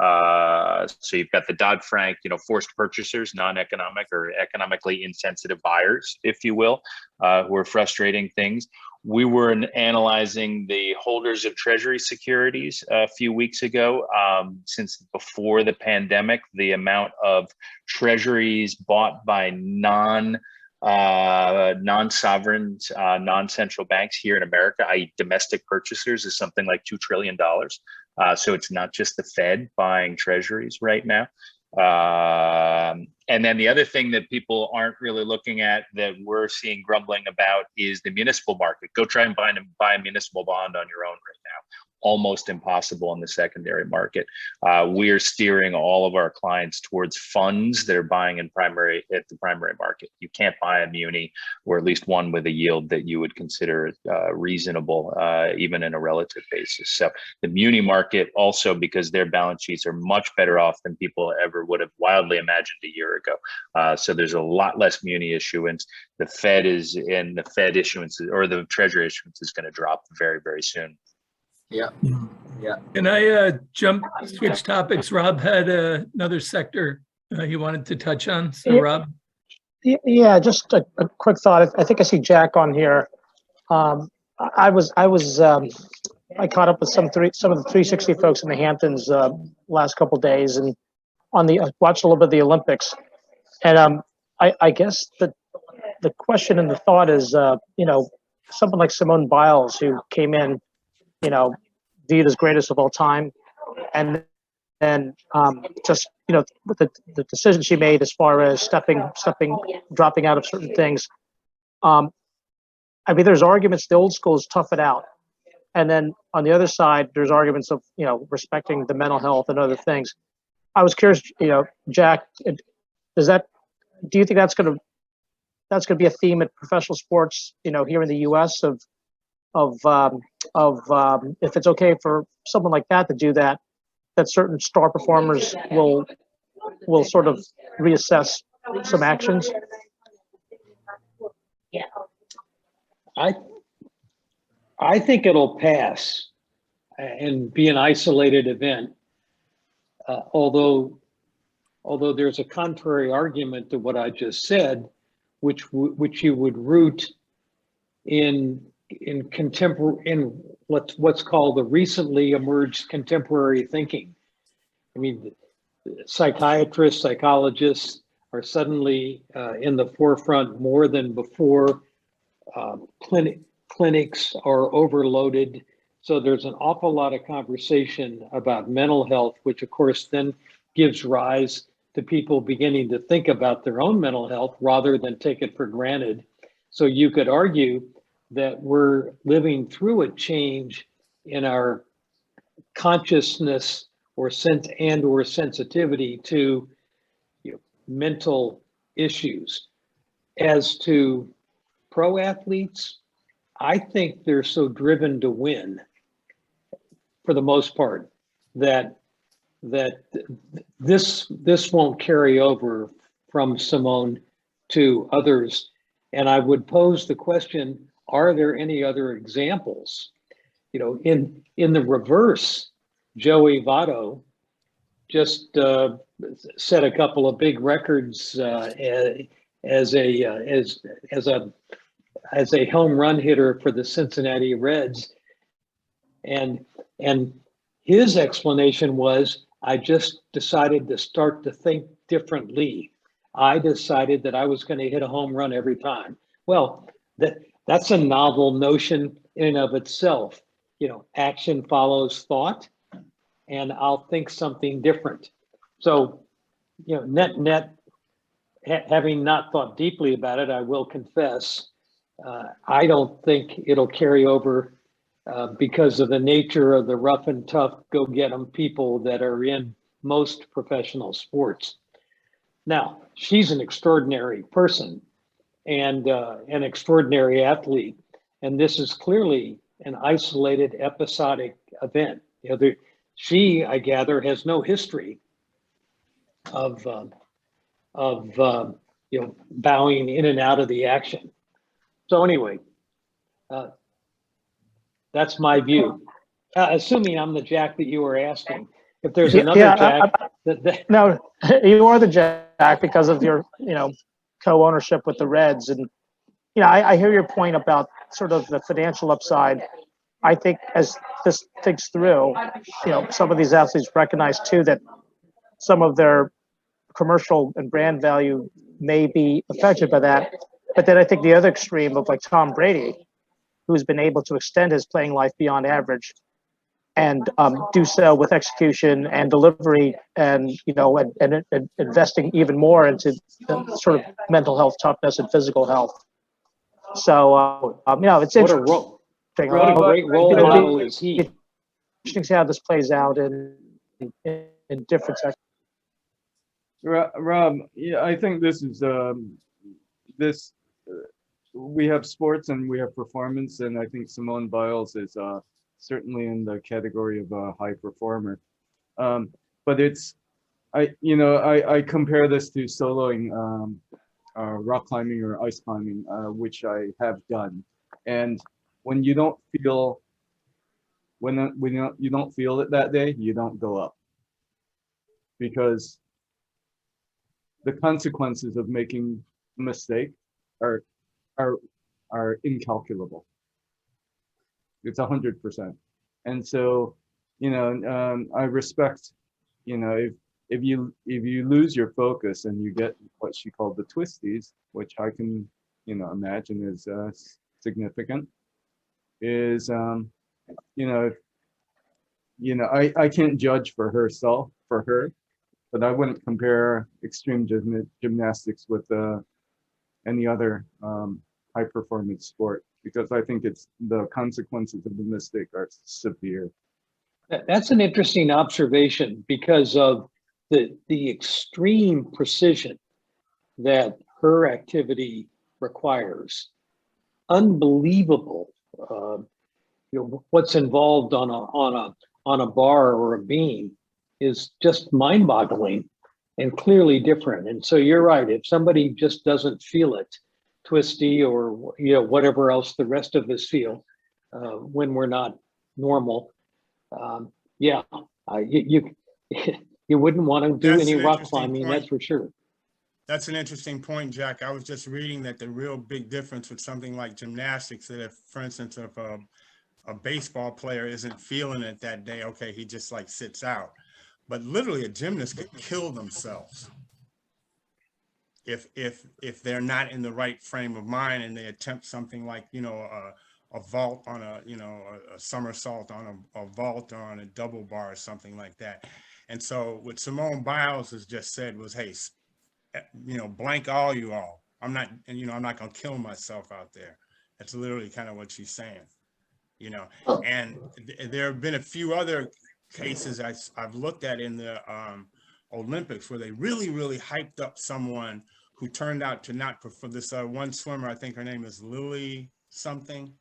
So you've got the Dodd-Frank, you know, forced purchasers, non-economic or economically insensitive buyers, if you will, who are frustrating things. We were analyzing the holders of Treasury securities a few weeks ago. Since before the pandemic, the amount of Treasuries bought by non-sovereign, non-central banks here in America, i.e. domestic purchasers, is something like $2 trillion. So it's not just the Fed buying Treasuries right now. And then the other thing that people aren't really looking at that we're seeing grumbling about is the municipal market. Go try and buy a municipal bond on your own right now. Almost impossible in the secondary market. We are steering all of our clients towards funds that are buying at the primary market. You can't buy a muni, or at least one with a yield that you would consider reasonable, even in a relative basis. So the muni market also, because their balance sheets are much better off than people ever would have wildly imagined a year ago. So there's a lot less muni issuance. The Fed issuance, or the Treasury issuance, is going to drop very, very soon. Yeah. Can I switch topics? Rob had another sector he wanted to touch on. So Rob. Yeah, just a quick thought. I think I see Jack on here. I caught up with some of the 360 folks in the Hamptons last couple of days, and watched a little bit of the Olympics. And I guess that the question and the thought is, someone like Simone Biles, who came in, viewed as greatest of all time, and then just with the decision she made as far as dropping out of certain things. I mean, there's arguments. The old school is tough it out, and then on the other side, there's arguments of respecting the mental health and other things. I was curious, Jack, do you think that's going to be a theme at professional sports, here in the U.S. of if it's okay for someone like that to do that, that certain star performers will sort of reassess some actions? I think it'll pass and be an isolated event. Although there's a contrary argument to what I just said, which you would root in what's called the recently emerged contemporary thinking. I mean, psychiatrists, psychologists are suddenly in the forefront more than before. Clinics are overloaded. So there's an awful lot of conversation about mental health, which of course then gives rise to people beginning to think about their own mental health rather than take it for granted. So you could argue that we're living through a change in our consciousness or sensitivity to mental issues. As to pro athletes, I think they're so driven to win, for the most part, that this won't carry over from Simone to others. And I would pose the question, are there any other examples? In the reverse, Joey Votto just set a couple of big records as a home run hitter for the Cincinnati Reds, and his explanation was, I just decided to start to think differently. I decided that I was going to hit a home run every time. Well, that's a novel notion in and of itself. Action follows thought, and I'll think something different. So, net, having not thought deeply about it, I will confess, I don't think it'll carry over because of the nature of the rough and tough, go-get-em people that are in most professional sports. Now, she's an extraordinary person and an extraordinary athlete, and this is clearly an isolated, episodic event. She, I gather, has no history of bowing in and out of the action. So anyway, that's my view. Assuming I'm the Jack that you were asking. If there's another Jack, no, you are the Jack because of your co-ownership with the Reds, and I hear your point about sort of the financial upside. I think as this thinks through, some of these athletes recognize too that some of their commercial and brand value may be affected by that. But then I think the other extreme of like Tom Brady, who's been able to extend his playing life beyond average and do so with execution and delivery and investing even more into the sort of mental health toughness and physical health. So, it's interesting. What a great role model is he. Interesting to see how this plays out in different sectors. Rob, yeah, I think this is we have sports and we have performance, and I think Simone Biles is certainly in the category of a high performer. But I compare this to soloing rock climbing or ice climbing, which I have done. And when you don't feel you don't feel it that day, you don't go up, because the consequences of making a mistake are incalculable. It's 100%. And so, I respect, if you lose your focus and you get what she called the twisties, which I can, imagine is significant is, I can't judge for her, but I wouldn't compare extreme gymnastics with any other high performance sport, because I think the consequences of the mistake are severe. That's an interesting observation because of the extreme precision that her activity requires. Unbelievable, what's involved on a bar or a beam is just mind-boggling and clearly different. And so you're right. If somebody just doesn't feel it, twisty or whatever else the rest of us feel when we're not normal, you wouldn't want to do any rock climbing, that's for sure. That's an interesting point, Jack. I was just reading that the real big difference with something like gymnastics, that if, for instance, if a baseball player isn't feeling it that day, okay, he just like sits out. But literally a gymnast could kill themselves if they're not in the right frame of mind and they attempt something like, a vault on a somersault on a vault or on a double bar or something like that. And so what Simone Biles has just said was, hey, blank all you all. I'm not going to kill myself out there. That's literally kind of what she's saying, and there have been a few other cases I've looked at in the Olympics where they really, really hyped up someone who turned out to not prefer this one swimmer. I think her name is Lily something.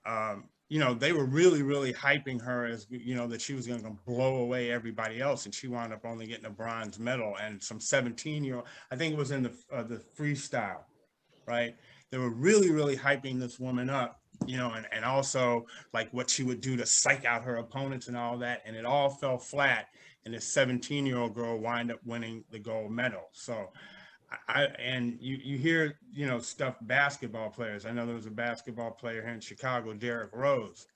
They were really, really hyping her as, that she was going to blow away everybody else. And she wound up only getting a bronze medal. And some 17-year-old, I think it was in the freestyle, right? They were really, really hyping this woman up, and also like what she would do to psych out her opponents and all that. And it all fell flat. And this 17-year-old girl wind up winning the gold medal. So you hear, stuff, basketball players. I know there was a basketball player here in Chicago, Derrick Rose.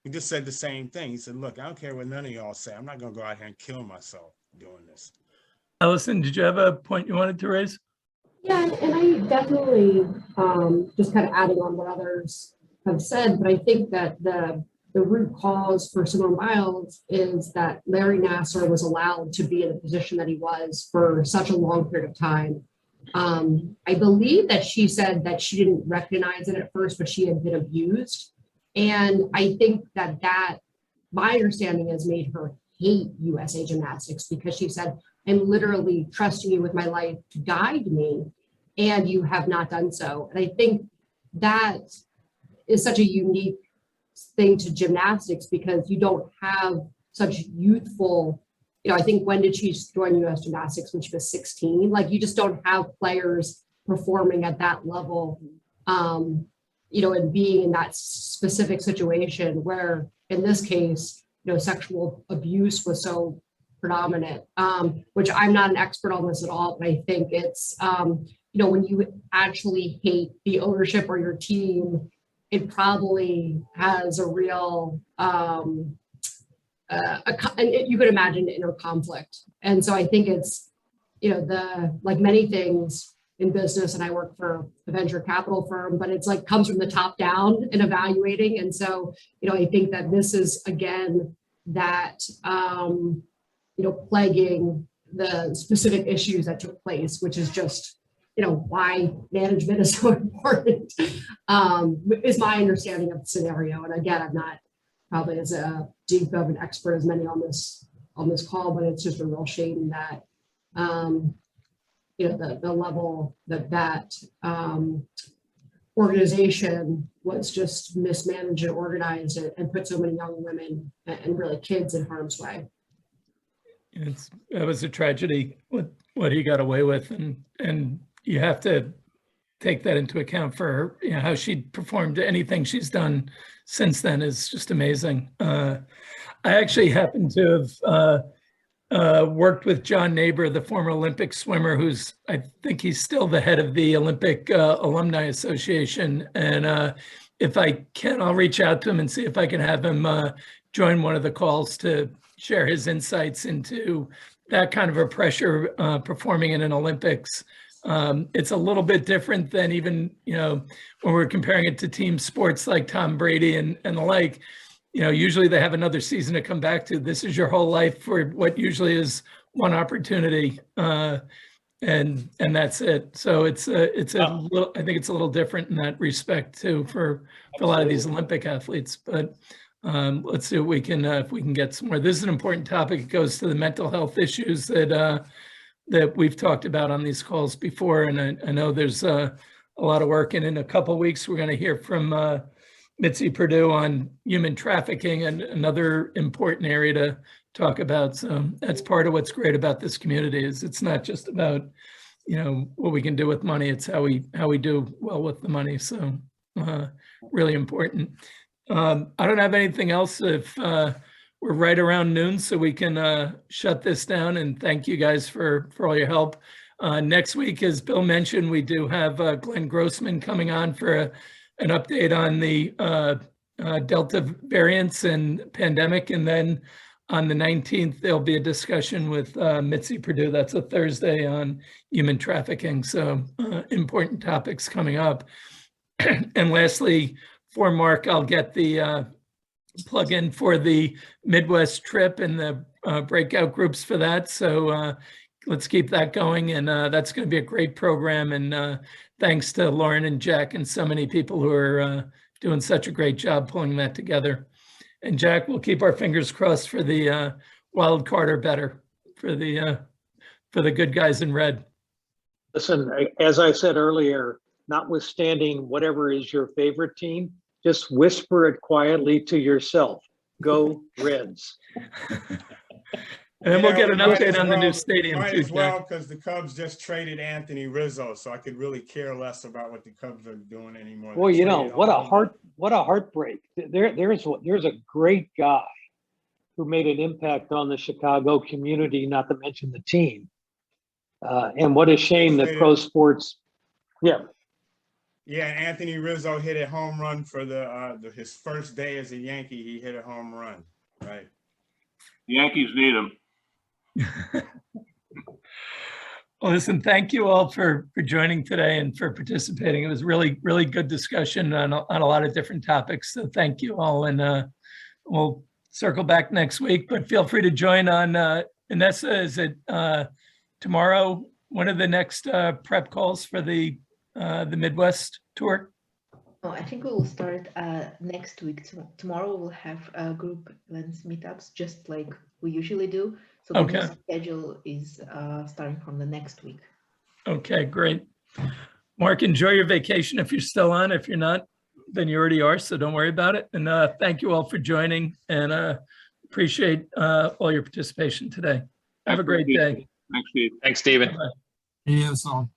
He just said the same thing. He said, look, I don't care what none of y'all say. I'm not going to go out here and kill myself doing this. Allison, did you have a point you wanted to raise? Yeah, and I definitely, just kind of adding on what others have said, but I think that the root cause for Simone Biles is that Larry Nassar was allowed to be in the position that he was for such a long period of time. I believe that she said that she didn't recognize it at first, but she had been abused. And I think that my understanding has made her hate USA Gymnastics, because she said, I'm literally trusting you with my life to guide me, and you have not done so. And I think that is such a unique thing to gymnastics, because you don't have such youthful, I think, when did she join US Gymnastics? When she was 16? Like, you just don't have players performing at that level, and being in that specific situation where, in this case, sexual abuse was so predominant, which I'm not an expert on this at all, but I think it's, when you actually hate the ownership or your team, it probably has a real, you could imagine inner conflict. And so I think it's, like many things in business, and I work for a venture capital firm, but it's like comes from the top down in evaluating. And so, I think that this is, again, that, plaguing the specific issues that took place, which is just, why management is so important, is my understanding of the scenario. And again, I'm not probably as deep of an expert as many on this call, but it's just a real shame that, the level that organization was just mismanaged and organized and put so many young women and really kids in harm's way. That was a tragedy, what he got away with, and you have to take that into account for how she performed. Anything she's done since then is just amazing. I actually happen to have worked with John Neighbor, the former Olympic swimmer, I think he's still the head of the Olympic Alumni Association. And if I can, I'll reach out to him and see if I can have him join one of the calls to share his insights into that kind of a pressure performing in an Olympics. It's a little bit different than even, when we're comparing it to team sports like Tom Brady and the like. Usually they have another season to come back to. This is your whole life for what usually is one opportunity, and that's it. So it's a little. I think it's a little different in that respect too for a lot of these Olympic athletes. But let's see what we can if we can get some more. This is an important topic. It goes to the mental health issues that we've talked about on these calls before, and I know there's a lot of work. And in a couple of weeks, we're going to hear from Mitzi Perdue on human trafficking, and another important area to talk about. So that's part of what's great about this community is it's not just about, what we can do with money. It's how we do well with the money. So really important. I don't have anything else. If we're right around noon, so we can shut this down, and thank you guys for all your help. Next week, as Bill mentioned, we do have Glenn Grossman coming on for an update on the Delta variants and pandemic. And then on the 19th, there'll be a discussion with Mitzi Perdue. That's a Thursday on human trafficking. So important topics coming up. And lastly, for Mark, I'll get the plug in for the Midwest trip and the breakout groups for that. So let's keep that going. And that's going to be a great program. And thanks to Lauren and Jack and so many people who are doing such a great job pulling that together. And Jack, we'll keep our fingers crossed for the wild card or better for the good guys in red. Listen, as I said earlier, notwithstanding whatever is your favorite team, just whisper it quietly to yourself. Go Reds. And then we'll get an update on the new stadium might too, as well, Jack. because the Cubs just traded Anthony Rizzo, so I could really care less about what the Cubs are doing anymore. Well, They traded what all a heartbreak. There's a great guy who made an impact on the Chicago community, not to mention the team. And what a shame that pro sports. Yeah. Yeah, Anthony Rizzo hit a home run for his first day as a Yankee. He hit a home run, right? Yankees need him. Well, listen, thank you all for joining today and for participating. It was really, really good discussion on a lot of different topics. So thank you all. And we'll circle back next week, but feel free to join on Inessa. Is it tomorrow? One of the next prep calls for the Midwest tour? Oh, I think we will start next week. Tomorrow we'll have group events meetups, just like we usually do. So the new schedule is starting from the next week. Okay, great. Mark, enjoy your vacation if you're still on. If you're not, then you already are, so don't worry about it. And thank you all for joining, and appreciate all your participation today. Have a great day. Thanks, Steve. Thanks, Stephen. Bye-bye. Yes, all.